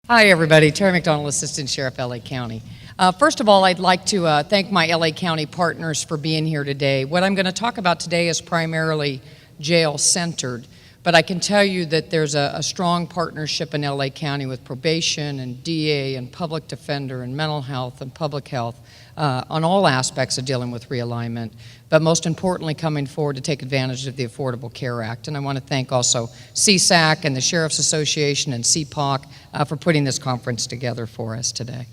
Hi, everybody. Terri McDonald, Assistant Sheriff, LA County. First of all, I'd like to thank my LA County partners for being here today. What I'm going to talk about today is primarily jail-centered, but I can tell you that there's a strong partnership in LA County with probation and DA and public defender and mental health and public health on all aspects of dealing with realignment, but most importantly coming forward to take advantage of the Affordable Care Act. And I want to thank also CSAC and the Sheriff's Association and CPOC for putting this conference together for us today.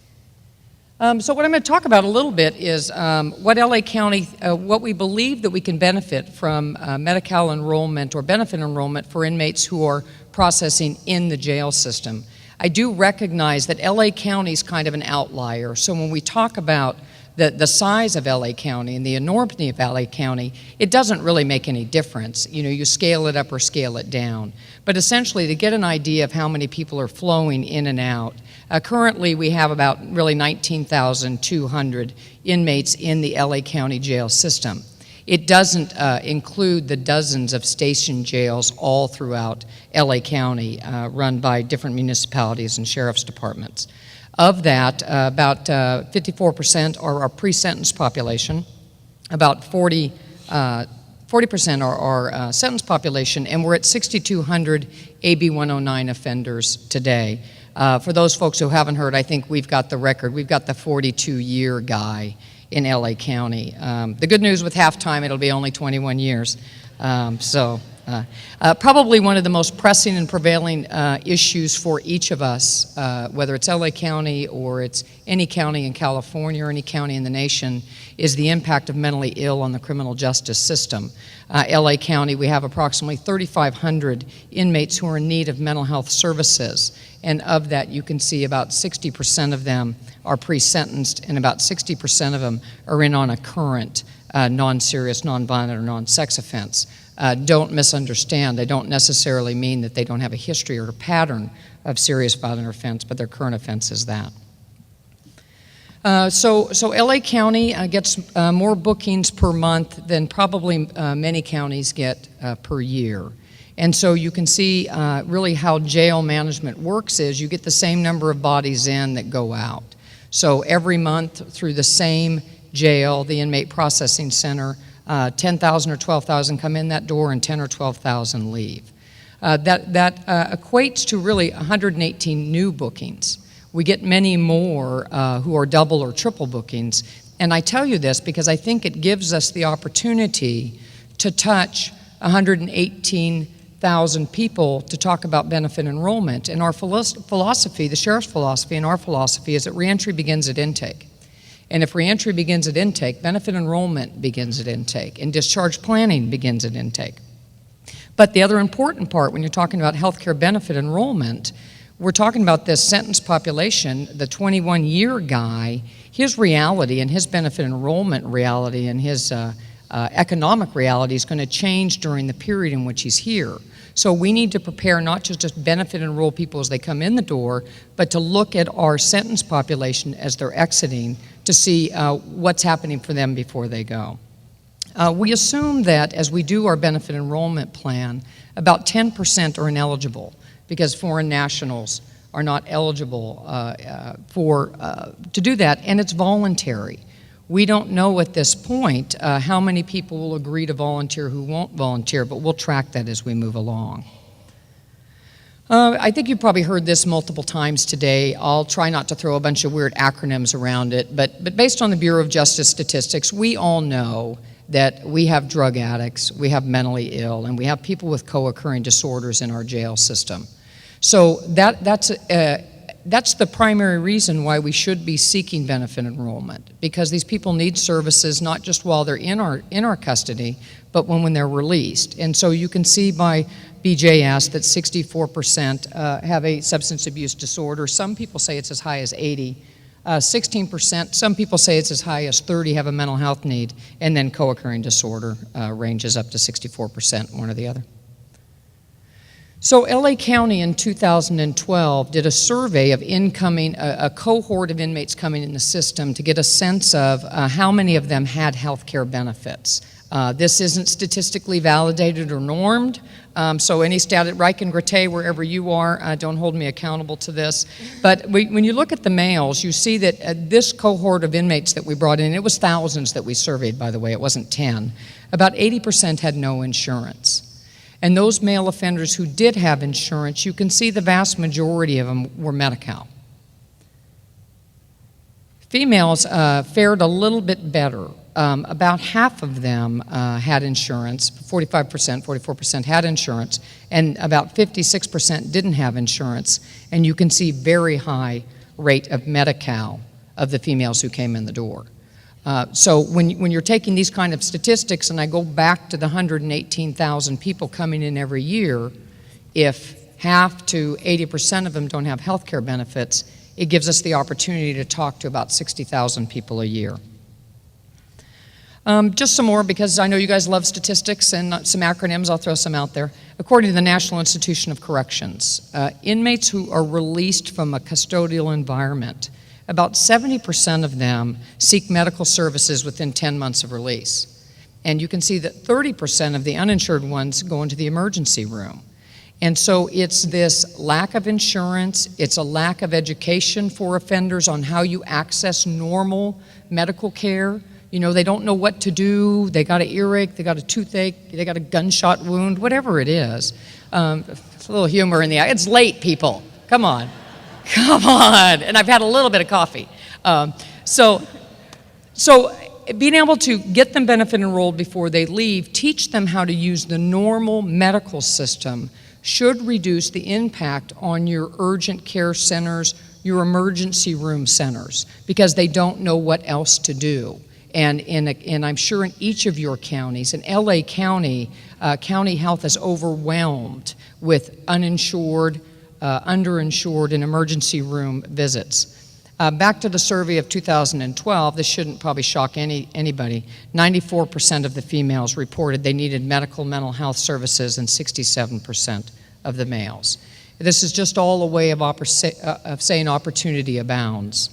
So what I'm going to talk about a little bit is what LA County, what we believe that we can benefit from Medi-Cal enrollment or benefit enrollment for inmates who are processing in the jail system. I do recognize that LA County is kind of an outlier. So when we talk about the size of LA County and the enormity of LA County, it doesn't really make any difference. You know, you scale it up or scale it down. But essentially, to get an idea of how many people are flowing in and out, currently we have about really 19,200 inmates in the LA County jail system. It doesn't include the dozens of station jails all throughout LA County run by different municipalities and sheriff's departments. Of that, about 54% are our pre-sentence population, about 40% are our sentence population, and we're at 6,200 AB 109 offenders today. For those folks who haven't heard, I think we've got the record. We've got the 42-year guy in LA County. The good news with halftime, it'll be only 21 years. Probably one of the most pressing and prevailing issues for each of us, whether it's LA County or it's any county in California or any county in the nation, is the impact of mentally ill on the criminal justice system. LA County, we have approximately 3,500 inmates who are in need of mental health services, and of that you can see about 60% of them are pre-sentenced and about 60% of them are in on a current non-serious, non-violent, or non-sex offense. Don't misunderstand. They don't necessarily mean that they don't have a history or a pattern of serious violent offense, but their current offense is that. So LA County gets more bookings per month than probably many counties get per year. And so you can see really how jail management works is you get the same number of bodies in that go out. So every month through the same jail, the inmate processing center, 10,000 or 12,000 come in that door and 10 or 12,000 leave. That equates to really 118 new bookings. We get many more who are double or triple bookings. And I tell you this because I think it gives us the opportunity to touch 118,000 people to talk about benefit enrollment. And our philosophy, the sheriff's philosophy and our philosophy is that reentry begins at intake. And if reentry begins at intake, benefit enrollment begins at intake, and discharge planning begins at intake. But the other important part when you're talking about healthcare benefit enrollment, we're talking about this sentence population, the 21-year guy, his reality and his benefit enrollment reality and his economic reality is going to change during the period in which he's here. So we need to prepare not just to benefit enroll people as they come in the door, but to look at our sentence population as they're exiting to see what's happening for them before they go. We assume that as we do our benefit enrollment plan, about 10% are ineligible because foreign nationals are not eligible to do that, and it's voluntary. We don't know at this point how many people will agree to volunteer who won't volunteer, but we'll track that as we move along. I think you've probably heard this multiple times today. I'll try not to throw a bunch of weird acronyms around it, but based on the Bureau of Justice statistics, we all know that we have drug addicts, we have mentally ill, and we have people with co-occurring disorders in our jail system. So that's the primary reason why we should be seeking benefit enrollment, because these people need services not just while they're in our custody, but when they're released. And so you can see by BJS that 64% have a substance abuse disorder. Some people say it's as high as 80. 16%, some people say it's as high as 30 have a mental health need, and then co-occurring disorder ranges up to 64%, one or the other. So LA County in 2012 did a survey of incoming, a cohort of inmates coming in the system to get a sense of how many of them had health care benefits. This isn't statistically validated or normed, so any stat at Reich and Gratay, wherever you are, don't hold me accountable to this. But when you look at the males, you see that this cohort of inmates that we brought in, it was thousands that we surveyed, by the way, it wasn't 10, about 80% had no insurance. And those male offenders who did have insurance, you can see the vast majority of them were Medi-Cal. Females fared a little bit better. About half of them had insurance, 45%, 44% had insurance, and about 56% didn't have insurance. And you can see very high rate of Medi-Cal of the females who came in the door. So when you're taking these kind of statistics, and I go back to the 118,000 people coming in every year, if half to 80% of them don't have health care benefits, it gives us the opportunity to talk to about 60,000 people a year. Just some more, because I know you guys love statistics and some acronyms, I'll throw some out there. According to the National Institution of Corrections, inmates who are released from a custodial environment, about 70% of them seek medical services within 10 months of release. And you can see that 30% of the uninsured ones go into the emergency room. And so it's this lack of insurance, it's a lack of education for offenders on how you access normal medical care. You know, they don't know what to do, they got an earache, they got a toothache, they got a gunshot wound, whatever it is. It's a little humor in the eye. It's late, people, come on. Come on, and I've had a little bit of coffee. So being able to get them benefit enrolled before they leave, teach them how to use the normal medical system should reduce the impact on your urgent care centers, your emergency room centers, because they don't know what else to do. And I'm sure in each of your counties, in LA County, county health is overwhelmed with uninsured, underinsured, and emergency room visits. Back to the survey of 2012, this shouldn't probably shock anybody, 94% of the females reported they needed medical mental health services and 67% of the males. This is just all a way of saying opportunity abounds.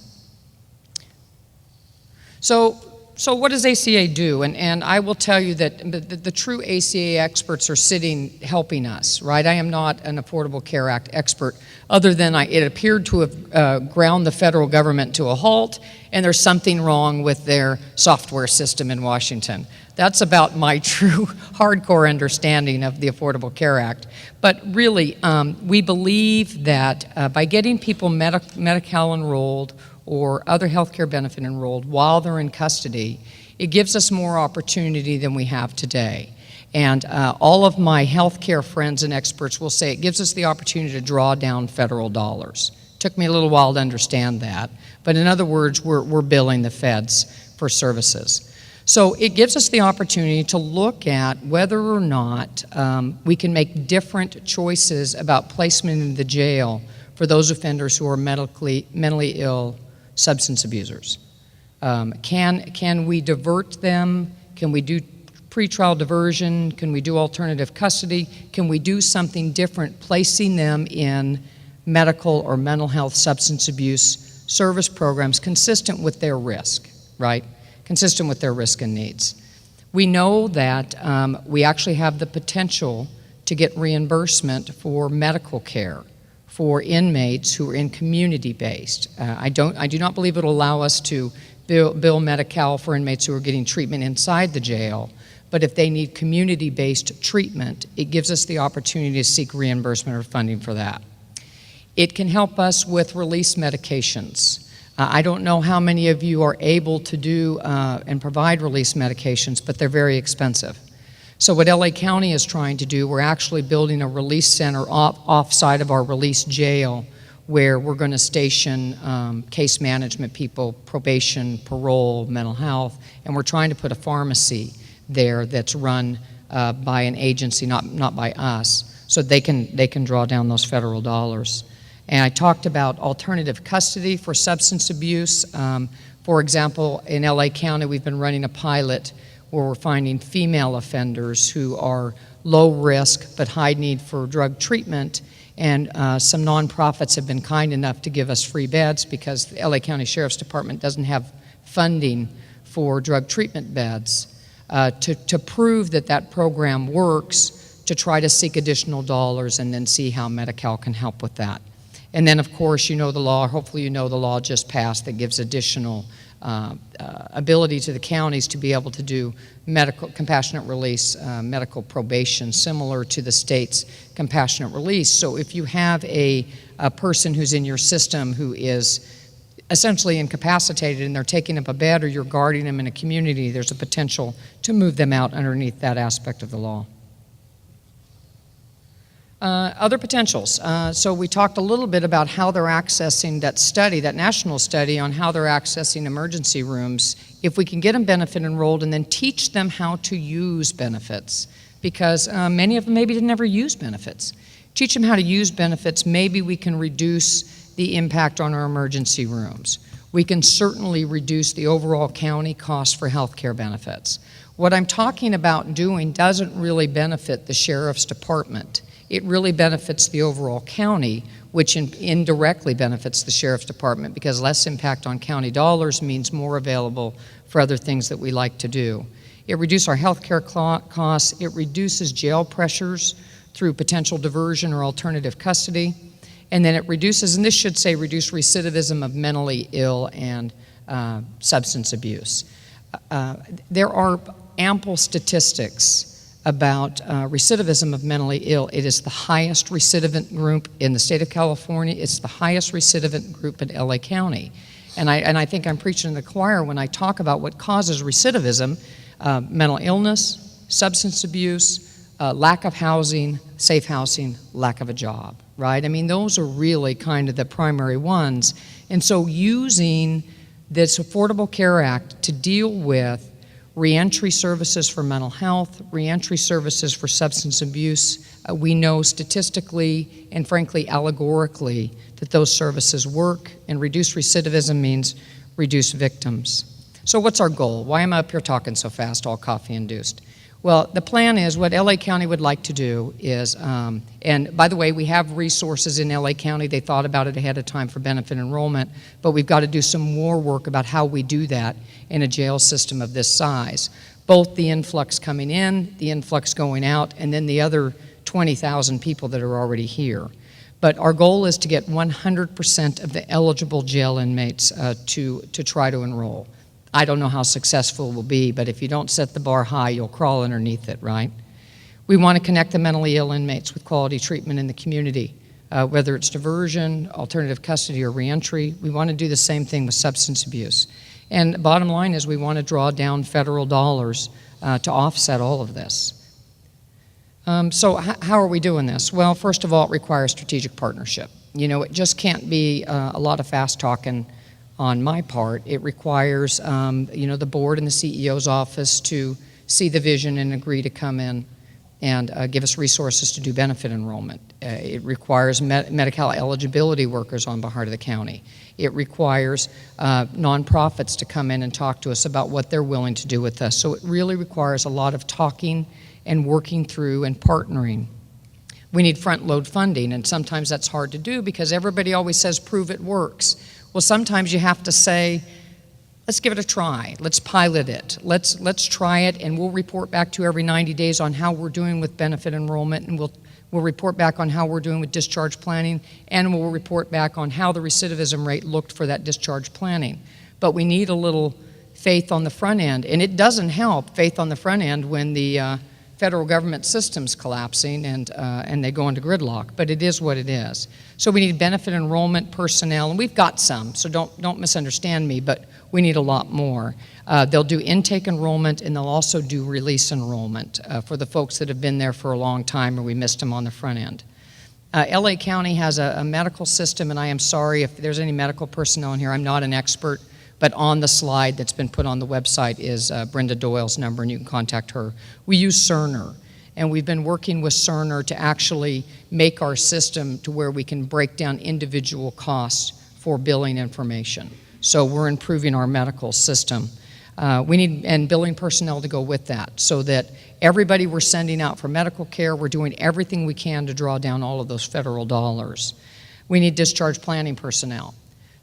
So what does ACA do? And I will tell you that the true ACA experts are sitting helping us, right? I am not an Affordable Care Act expert, other than it appeared to have ground the federal government to a halt, and there's something wrong with their software system in Washington. That's about my true hardcore understanding of the Affordable Care Act. But really, we believe that by getting people Medi-Cal enrolled or other health care benefit enrolled while they're in custody, it gives us more opportunity than we have today. And all of my health care friends and experts will say it gives us the opportunity to draw down federal dollars. Took me a little while to understand that, but in other words, we're billing the feds for services. So it gives us the opportunity to look at whether or not we can make different choices about placement in the jail for those offenders who are mentally ill substance abusers. Can we divert them? Can we do pretrial diversion? Can we do alternative custody? Can we do something different, placing them in medical or mental health substance abuse service programs consistent with their risk, right? Consistent with their risk and needs. We know that we actually have the potential to get reimbursement for medical care for inmates who are in community-based. I do not believe it will allow us to bill Medi-Cal for inmates who are getting treatment inside the jail, but if they need community-based treatment, it gives us the opportunity to seek reimbursement or funding for that. It can help us with release medications. I don't know how many of you are able to do and provide release medications, but they're very expensive. So what LA County is trying to do, we're actually building a release center off-site of our release jail where we're going to station case management people, probation, parole, mental health, and we're trying to put a pharmacy there that's run by an agency, not by us, so they can draw down those federal dollars. And I talked about alternative custody for substance abuse. For example, in LA County, we've been running a pilot where we're finding female offenders who are low risk but high need for drug treatment, and some nonprofits have been kind enough to give us free beds because the LA County Sheriff's Department doesn't have funding for drug treatment beds. to prove that that program works, to try to seek additional dollars and then see how Medi-Cal can help with that. And then, of course, you know the law, hopefully you know the law just passed that gives additional ability to the counties to be able to do medical compassionate release, medical probation, similar to the state's compassionate release. So if you have a person who's in your system who is essentially incapacitated and they're taking up a bed or you're guarding them in a community, there's a potential to move them out underneath that aspect of the law. Other potentials. So we talked a little bit about how they're accessing that study, that national study on how they're accessing emergency rooms. If we can get them benefit enrolled and then teach them how to use benefits, because many of them maybe never use benefits. Teach them how to use benefits, maybe we can reduce the impact on our emergency rooms. We can certainly reduce the overall county cost for health care benefits. What I'm talking about doing doesn't really benefit the sheriff's department. It really benefits the overall county, which indirectly benefits the sheriff's department, because less impact on county dollars means more available for other things that we like to do. It reduces our health care costs. It reduces jail pressures through potential diversion or alternative custody. And then it reduces, and this should say reduce recidivism of mentally ill and substance abuse. There are ample statistics about recidivism of mentally ill. It is the highest recidivant group in the state of California. It's the highest recidivant group in LA County. And I think I'm preaching to the choir when I talk about what causes recidivism: mental illness, substance abuse, lack of housing, safe housing, lack of a job, right? I mean, those are really kind of the primary ones. And so using this Affordable Care Act to deal with reentry services for mental health, reentry services for substance abuse. We know statistically and frankly allegorically that those services work, and reduce recidivism means reduce victims. So what's our goal? Why am I up here talking so fast, all coffee induced? Well, the plan is what LA County would like to do is, and by the way, we have resources in LA County. They thought about it ahead of time for benefit enrollment, but we've got to do some more work about how we do that in a jail system of this size. Both the influx coming in, the influx going out, and then the other 20,000 people that are already here. But our goal is to get 100% of the eligible jail inmates to try to enroll. I don't know how successful it will be, but if you don't set the bar high, you'll crawl underneath it, right? We want to connect the mentally ill inmates with quality treatment in the community, whether it's diversion, alternative custody, or reentry. We want to do the same thing with substance abuse. And bottom line is we want to draw down federal dollars to offset all of this. So how are we doing this? Well, first of all, it requires strategic partnership. You know, it just can't be a lot of fast talking on my part. It requires, you know, the board and the CEO's office to see the vision and agree to come in and give us resources to do benefit enrollment. It requires Medi-Cal eligibility workers on behalf of the county. It requires nonprofits to come in and talk to us about what they're willing to do with us. So it really requires a lot of talking and working through and partnering. We need front load funding, and sometimes that's hard to do because everybody always says prove it works. Well, sometimes you have to say, let's give it a try. Let's pilot it. Let's try it, and we'll report back to you every 90 days on how we're doing with benefit enrollment, and we'll report back on how we're doing with discharge planning, and we'll report back on how the recidivism rate looked for that discharge planning. But we need a little faith on the front end, and it doesn't help faith on the front end when the federal government system's collapsing and they go into gridlock, but it is what it is. So we need benefit enrollment personnel, and we've got some, so don't misunderstand me, but we need a lot more. They'll do intake enrollment, and they'll also do release enrollment for the folks that have been there for a long time or we missed them on the front end. LA County has a medical system, and I am sorry if there's any medical personnel in here. I'm not an expert, but on the slide that's been put on the website is Brenda Doyle's number, and you can contact her. We use Cerner, and we've been working with Cerner to actually make our system to where we can break down individual costs for billing information. So we're improving our medical system. We need and billing personnel to go with that, so that everybody we're sending out for medical care, we're doing everything we can to draw down all of those federal dollars. We need discharge planning personnel.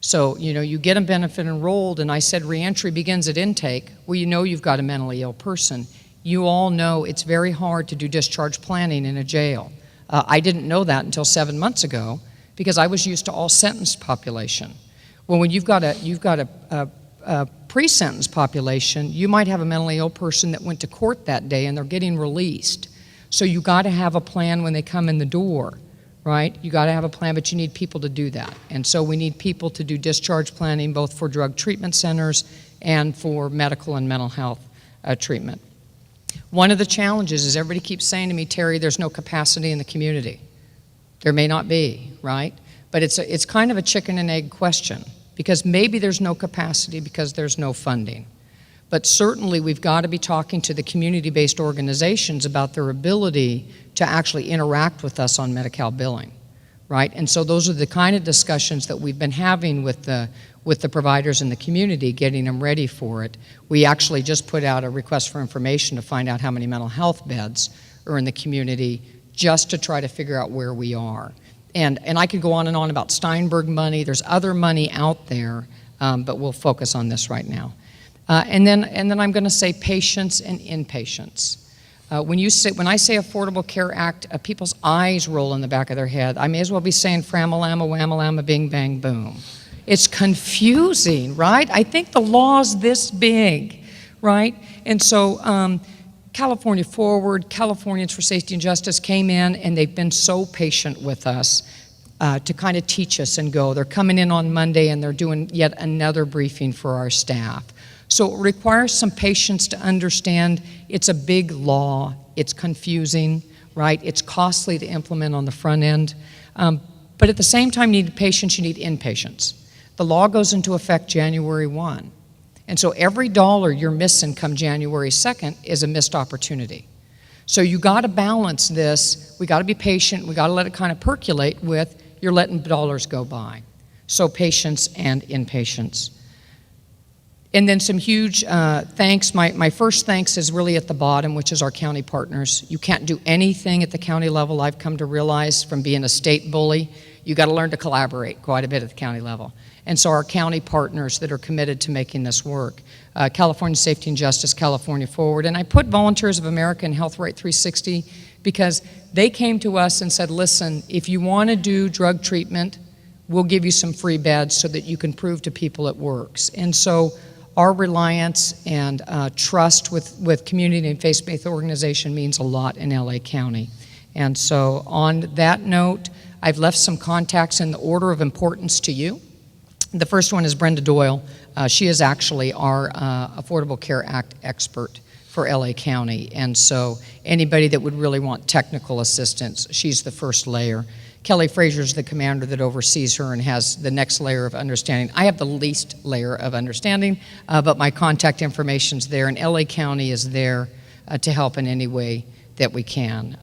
So, you get a benefit enrolled, and I said reentry begins at intake. Well, you've got a mentally ill person. You all know it's very hard to do discharge planning in a jail. I didn't know that until 7 months ago because I was used to all sentenced population. Well, when you've got a pre-sentence population, you might have a mentally ill person that went to court that day and they're getting released. So you got to have a plan when they come in the door, right? You got to have a plan, but you need people to do that. And so we need people to do discharge planning both for drug treatment centers and for medical and mental health treatment. One of the challenges is everybody keeps saying to me, Terri, there's no capacity in the community. There may not be, right? But it's kind of a chicken and egg question because maybe there's no capacity because there's no funding. But certainly we've got to be talking to the community-based organizations about their ability to actually interact with us on Medi-Cal billing, right? And so those are the kind of discussions that we've been having with the providers in the community, getting them ready for it. We actually just put out a request for information to find out how many mental health beds are in the community just to try to figure out where we are. And I could go on and on about Steinberg money. There's other money out there, but we'll focus on this right now. And then I'm going to say patients and inpatients. When I say Affordable Care Act, people's eyes roll in the back of their head. I may as well be saying framalama, whamalama, bing, bang, boom. It's confusing, right? I think the law's this big, right? And so California Forward, Californians for Safety and Justice came in, and they've been so patient with us to kind of teach us and go. They're coming in on Monday, and they're doing yet another briefing for our staff. So it requires some patience to understand it's a big law, it's confusing, right? It's costly to implement on the front end. But at the same time, you need patience, you need inpatients. The law goes into effect January 1. And so every dollar you're missing come January 2nd is a missed opportunity. So you got to balance this. We got to be patient. We got to let it kind of percolate with you're letting dollars go by. So patience and inpatience. And then some huge thanks. My first thanks is really at the bottom, which is our county partners. You can't do anything at the county level, I've come to realize from being a state bully. You got to learn to collaborate quite a bit at the county level. And so our county partners that are committed to making this work. California Safety and Justice, California Forward. And I put Volunteers of America and Health Right 360 because they came to us and said, listen, if you want to do drug treatment, we'll give you some free beds so that you can prove to people it works. And so our reliance and trust with community and faith-based organization means a lot in LA County. And so on that note, I've left some contacts in the order of importance to you. The first one is Brenda Doyle. She is actually our Affordable Care Act expert for LA County. And so anybody that would really want technical assistance, she's the first layer. Kelly Fraser's the commander that oversees her and has the next layer of understanding. I have the least layer of understanding, but my contact information's there, and LA County is there to help in any way that we can.